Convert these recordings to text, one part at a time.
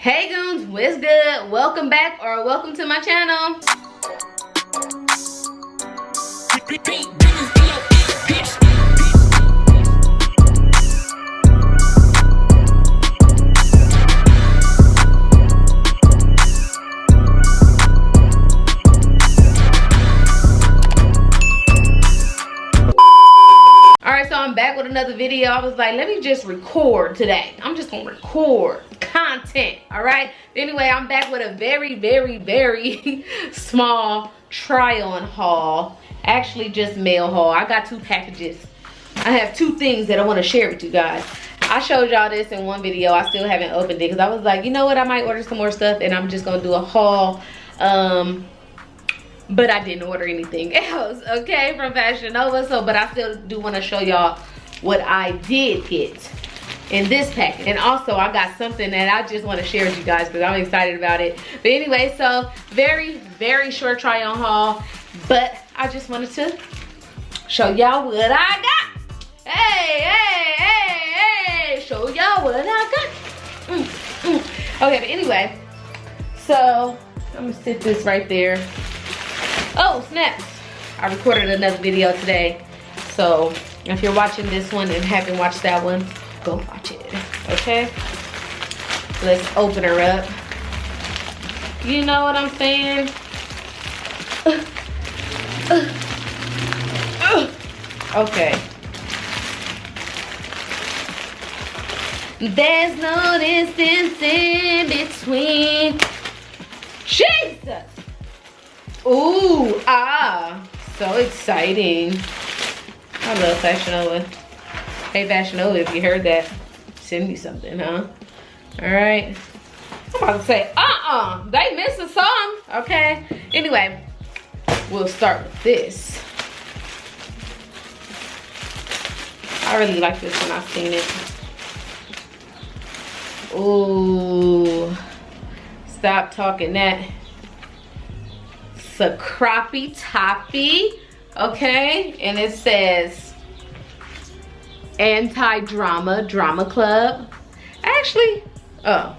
Hey goons, what's good? Welcome back or welcome to my channel. Alright, so I'm back with another video. I was like, let me just record today. I'm just gonna record content, alright? Anyway, I'm back with a very small try-on haul. Actually, just mail haul. I got 2 packages. I have 2 things that I want to share with you guys. I showed y'all this in one video. I still haven't opened it because I was like, you know what? I might order some more stuff and I'm just gonna do a haul. But I didn't order anything else, okay, from Fashion Nova. So, but I still do want to show y'all what I did get in this package. And also, I got something that I just want to share with you guys because I'm excited about it. But anyway, so very short try-on haul. But I just wanted to show y'all what I got. Hey, show y'all what I got. Okay, but anyway, so I'm gonna sit this right there. Oh, snaps. I recorded another video today. So if you're watching this one and haven't watched that one, go watch it, okay? Let's open her up. You know what I'm saying? Okay. There's no distance in between. Jesus! Ooh, so exciting. I love Fashion Nova. Hey Fashion Nova, if you heard that, send me something, huh? All right. I'm about to say, they missed a song, okay? Anyway, we'll start with this. I really like this when I've seen it. Ooh, stop talking that. It's a croppy toppy, okay? And it says anti-drama drama club. Actually, I'm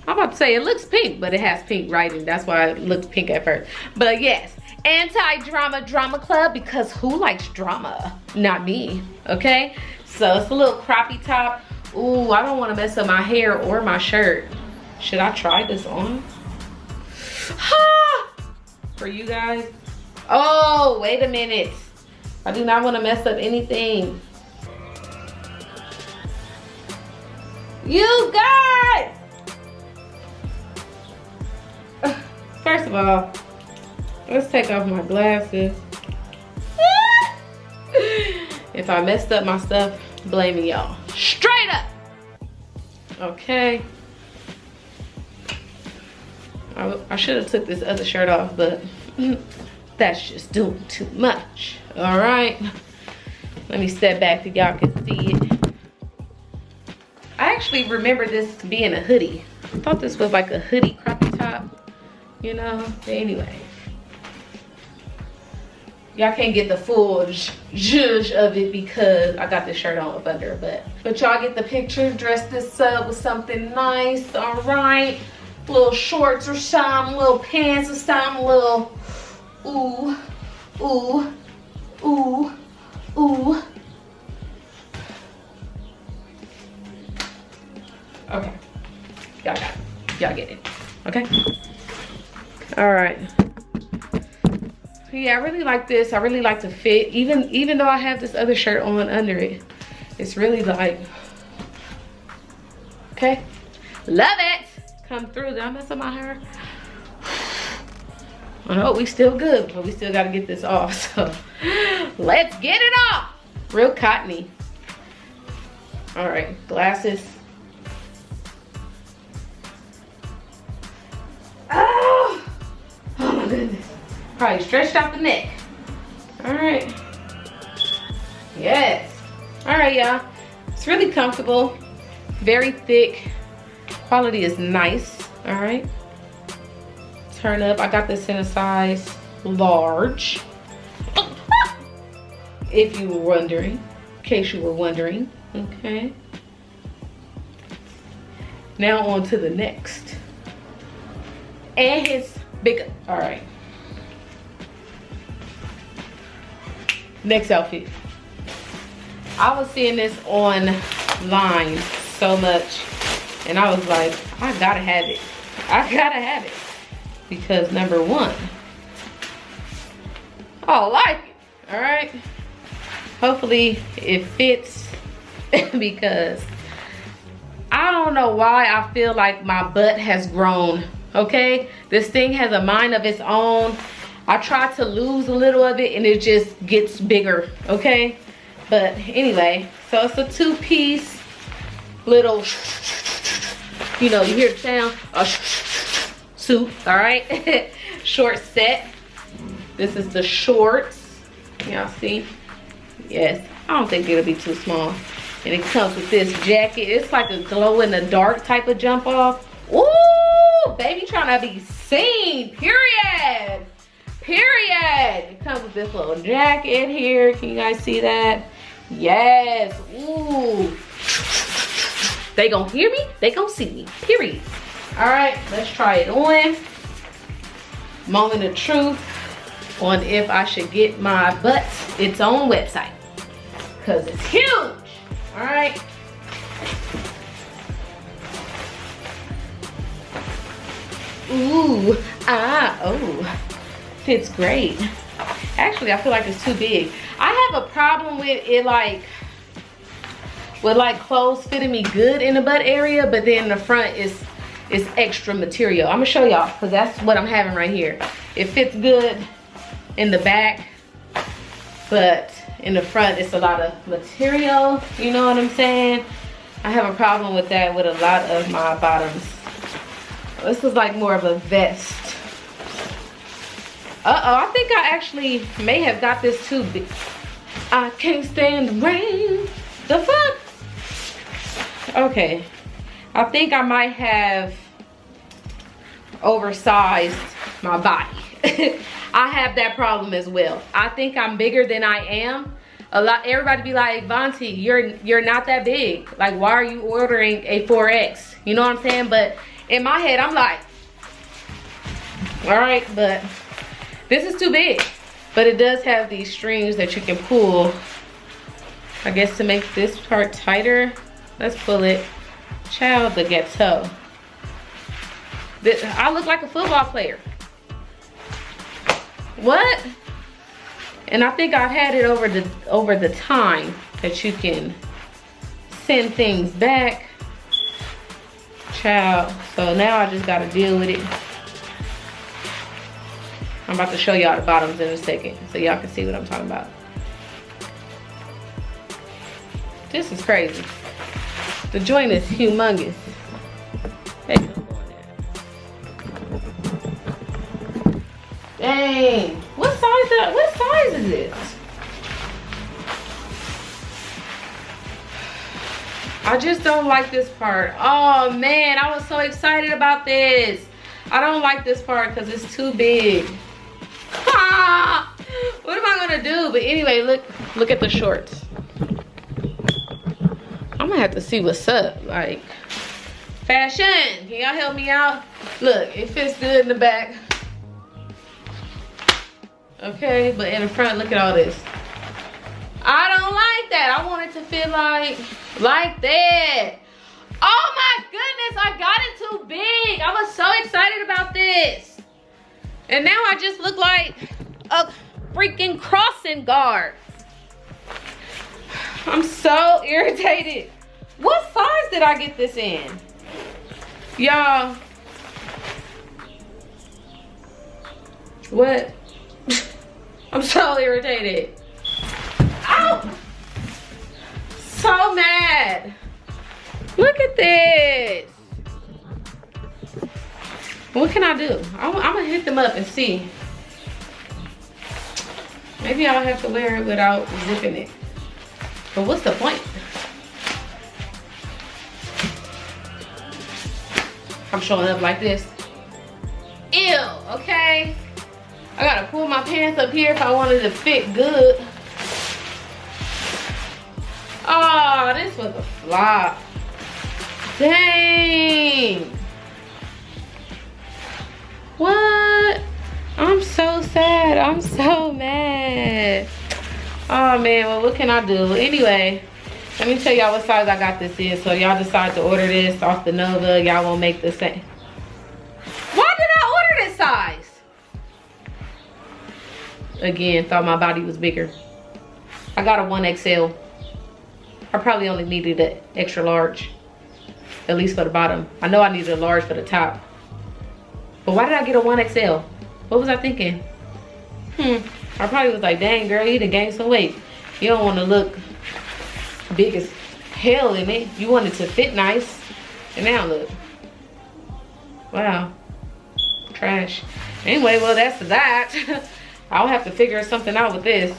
about to say it looks pink, but it has pink writing. That's why it looked pink at first. But yes, anti-drama drama club, because who likes drama? Not me, okay? So it's a little croppy top. Ooh, I don't want to mess up my hair or my shirt. Should I try this on? For you guys. Oh, wait a minute. I do not want to mess up anything. You guys! First of all, let's take off my glasses. If I messed up my stuff, blame y'all. Straight up! Okay. I should have took this other shirt off, but that's just doing too much. All right, let me step back so y'all can see it. I actually remember this being a hoodie. I thought this was like a hoodie croppy top, you know. But anyway, y'all can't get the full zhuzh of it because I got this shirt on up under, but y'all get the picture. Dress this up with something nice. All right. Little shorts or something, little pants or something, little ooh. Okay, y'all got it. Y'all get it, okay? All right. Yeah, I really like this. I really like the fit. Even though I have this other shirt on under it, it's really like, okay, love it. Come through. Did I mess up my hair? I know we still good, but we still got to get this off. So let's get it off. Real cottony. All right, glasses. Oh my goodness. Probably stretched out the neck. All right. Yes. All right, y'all. It's really comfortable. Very thick. Quality is nice. All right, turn up. I got this in a size large, if you were wondering, in case you were wondering. Okay, Now on to the next. And his bigger. All right. Next outfit. I was seeing this online so much, and I was like, I gotta have it. I gotta have it. Because number one, I like it. All right. Hopefully it fits because I don't know why I feel like my butt has grown. Okay, this thing has a mind of its own. I tried to lose a little of it and it just gets bigger. Okay, but anyway, so it's a two-piece little, you know, you hear the sound, suit. All right. Short set. This is the shorts. Y'all see? Yes, I don't think it'll be too small. And it comes with this jacket. It's like a glow in the dark type of jump off. Ooh, baby trying to be seen, period. Period. It comes with this little jacket here. Can you guys see that? Yes. Ooh. They gonna hear me, they gonna see me, period. All right, let's try it on. Moment of truth on if I should get my butt its own website. Cause it's huge. All right. Ooh, oh, fits great. Actually, I feel like it's too big. I have a problem with it, like clothes fitting me good in the butt area, but then the front is extra material. I'm gonna show y'all, cause that's what I'm having right here. It fits good in the back, but in the front it's a lot of material, you know what I'm saying? I have a problem with that with a lot of my bottoms. This is like more of a vest. I think I actually may have got this too big. I can't stand the rain. The fuck? Okay, I think I might have oversized my body. I have that problem as well. I think I'm bigger than I am. Everybody be like, Vonti, you're not that big. Like, why are you ordering a 4X? You know what I'm saying? But in my head, I'm like, all right, but this is too big. But it does have these strings that you can pull, I guess, to make this part tighter. Let's pull it. Child, the ghetto. I look like a football player. What? And I think I've had it over the time that you can send things back. Child. So now I just gotta deal with it. I'm about to show y'all the bottoms in a second so y'all can see what I'm talking about. This is crazy. The joint is humongous. Hey, dang. What size is this? I just don't like this part. Oh man, I was so excited about this. I don't like this part because it's too big. Ah, what am I gonna do? But anyway, look at the shorts. I'm gonna have to see what's up. Like, fashion, can y'all help me out? Look, it fits good in the back. Okay, but in the front, look at all this. I don't like that. I want it to fit like that. Oh my goodness, I got it too big. I was so excited about this. And now I just look like a freaking crossing guard. I'm so irritated. What size did I get this in? Y'all. What? I'm so irritated. Ow! So mad. Look at this. What can I do? I'm gonna hit them up and see. Maybe I'll have to wear it without zipping it. But what's the point? I'm showing up like this. Ew, okay. I gotta pull my pants up here if I wanted to fit good. Oh, this was a flop. Dang. What? I'm so sad. I'm so mad. Oh man, well what can I do? Anyway, let me tell y'all what size I got this in. So y'all decide to order this off the Nova, y'all won't make the same. Why did I order this size? Again, thought my body was bigger. I got a 1XL. I probably only needed an extra large. At least for the bottom. I know I needed a large for the top. But why did I get a 1XL? What was I thinking? I probably was like, dang girl, you done gained some weight. You don't want to look big as hell in it. You want it to fit nice. And now look. Wow. Trash. Anyway, well that's that. I'll have to figure something out with this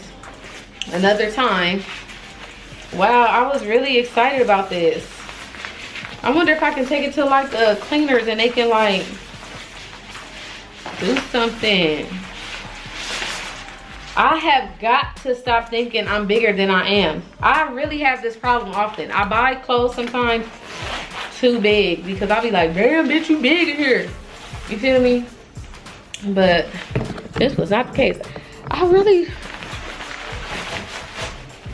another time. Wow, I was really excited about this. I wonder if I can take it to like the cleaners and they can like do something. I have got to stop thinking I'm bigger than I am. I really have this problem often. I buy clothes sometimes too big because I'll be like, damn bitch, you big in here. You feel me? But this was not the case. I really,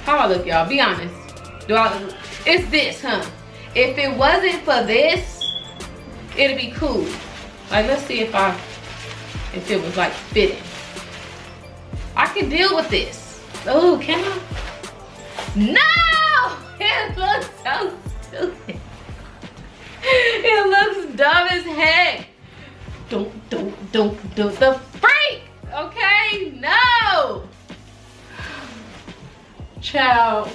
how I look, y'all? Be honest. Do I? It's this, huh? If it wasn't for this, it'd be cool. Like, let's see if it was like fitting. I can deal with this. Oh, can I? No! It looks so stupid. It looks dumb as heck. Don't. The freak! Okay? No! Child.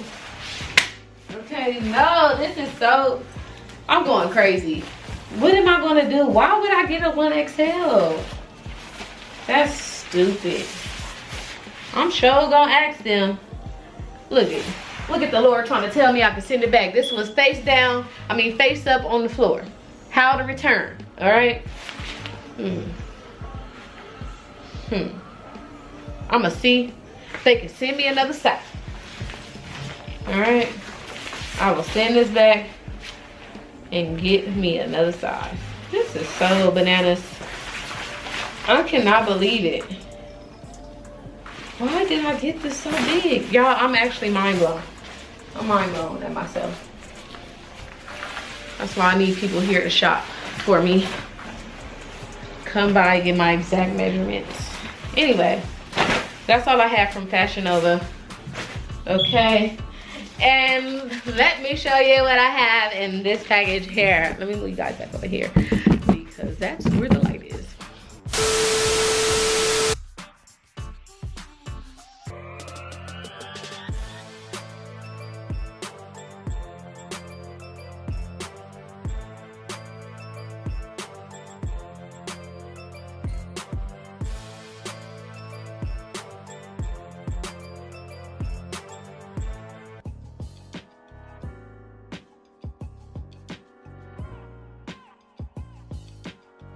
Okay, no, this is so, I'm going crazy. What am I gonna do? Why would I get a 1XL? That's stupid. I'm sure gonna ask them. Look at the Lord trying to tell me I can send it back. This was face up on the floor. How to return, all right? I'ma see if they can send me another size. All right, I will send this back and get me another size. This is so bananas. I cannot believe it. Why did I get this so big? Y'all, I'm actually mind blown. I'm mind blown at myself. That's why I need people here to shop for me. Come by, get my exact measurements. Anyway, that's all I have from Fashion Nova. Okay. And let me show you what I have in this package here. Let me move you guys back over here because that's where the